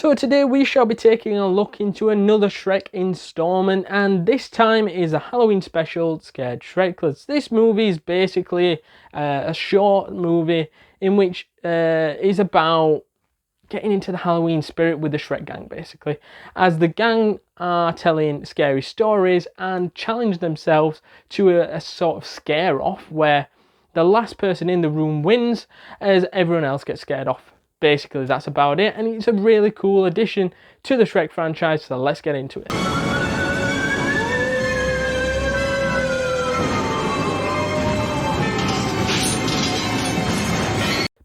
So today we shall be taking a look into another Shrek installment, and this time is a Halloween special, Scared Shreklets. This movie is basically a short movie in which is about getting into the Halloween spirit with the Shrek gang, basically, as the gang are telling scary stories and challenge themselves to a sort of scare off where the last person in the room wins as everyone else gets scared off. Basically, that's about it, and it's a really cool addition to the Shrek franchise, so let's get into it.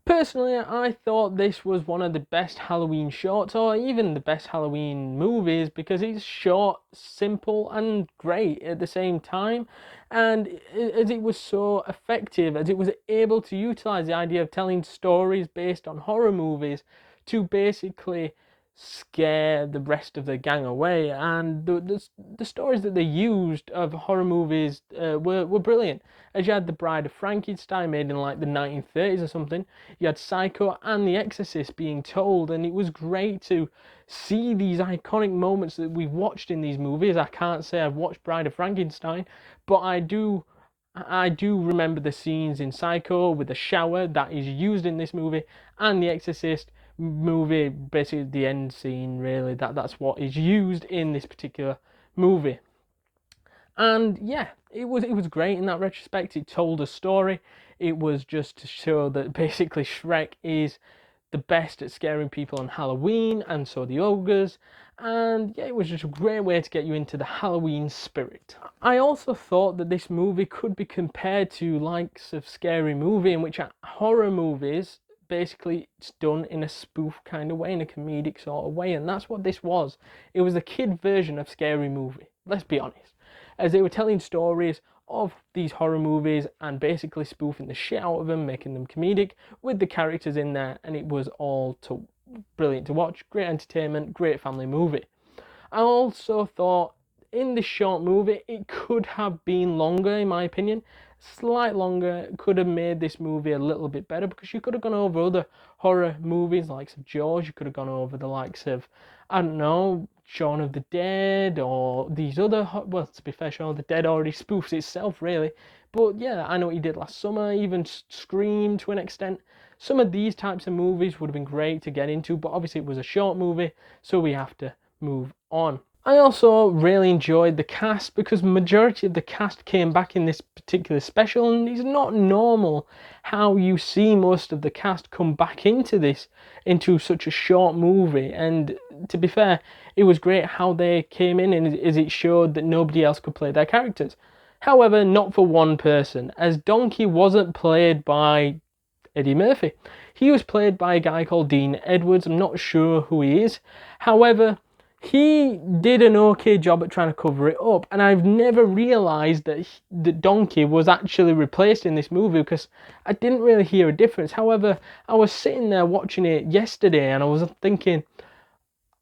Personally, I thought this was one of the best Halloween shorts, or even the best Halloween movies, because it's short, simple, and great at the same time. And as it was so effective, as it was able to utilize the idea of telling stories based on horror movies to basically scare the rest of the gang away, and the stories that they used of horror movies were brilliant. As you had The Bride of Frankenstein made in like the 1930s or something, you had Psycho and The Exorcist being told, and it was great to see these iconic moments that we've watched in these movies. I can't say I've watched Bride of Frankenstein, but I do remember the scenes in Psycho with the shower that is used in this movie, and The Exorcist movie, basically the end scene, really, that's what is used in this particular movie. And yeah, it was great in that retrospect. It told a story. It was just to show that basically Shrek is the best at scaring people on Halloween, and so the ogres. And yeah, it was just a great way to get you into the Halloween spirit. I also thought that this movie could be compared to likes of Scary Movie, in which horror movies basically it's done in a spoof kind of way, in a comedic sort of way, and that's what this was. It was a kid version of Scary Movie, let's be honest, as they were telling stories of these horror movies and basically spoofing the shit out of them, making them comedic with the characters in there, and it was all brilliant to watch. Great entertainment, great family movie. I also thought in this short movie it could have been longer, in my opinion. Slight longer could have made this movie a little bit better, because you could have gone over other horror movies like Jaws. You could have gone over the likes of, I don't know, Shaun of the Dead, or these other, well, to be fair, Shaun of the Dead already spoofs itself, really. But yeah, I Know What You Did Last Summer, even Scream to an extent. Some of these types of movies would have been great to get into, but obviously it was a short movie, so we have to move on. I also really enjoyed the cast, because majority of the cast came back in this particular special, and it's not normal how you see most of the cast come back into such a short movie. And to be fair, it was great how they came in, and as it showed that nobody else could play their characters. However, not for one person, as Donkey wasn't played by Eddie Murphy. He was played by a guy called Dean Edwards. I'm not sure who he is. However, he did an okay job at trying to cover it up, and I've never realised that the Donkey was actually replaced in this movie, because I didn't really hear a difference. However, I was sitting there watching it yesterday, and I was thinking,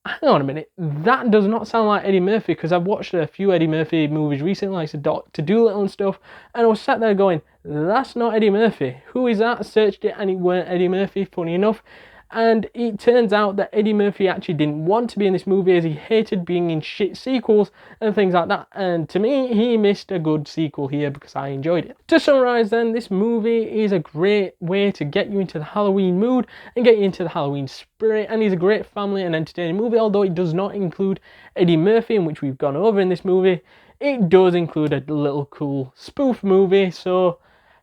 hang on a minute, that does not sound like Eddie Murphy, because I've watched a few Eddie Murphy movies recently, like Dr. Dolittle and stuff, and I was sat there going, that's not Eddie Murphy. Who is that? I searched it and it weren't Eddie Murphy, funny enough. And it turns out that Eddie Murphy actually didn't want to be in this movie, as he hated being in shit sequels and things like that. And to me, he missed a good sequel here, because I enjoyed it. To summarise then, this movie is a great way to get you into the Halloween mood and get you into the Halloween spirit, and is a great family and entertaining movie. Although it does not include Eddie Murphy, in which we've gone over in this movie, it does include a little cool spoof movie, so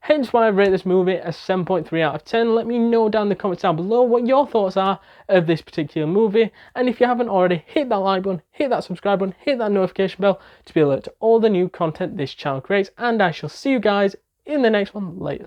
hence why I rate this movie a 7.3 out of 10. Let me know down in the comments down below what your thoughts are of this particular movie. And if you haven't already, hit that like button, hit that subscribe button, hit that notification bell to be alert to all the new content this channel creates. And I shall see you guys in the next one. Later.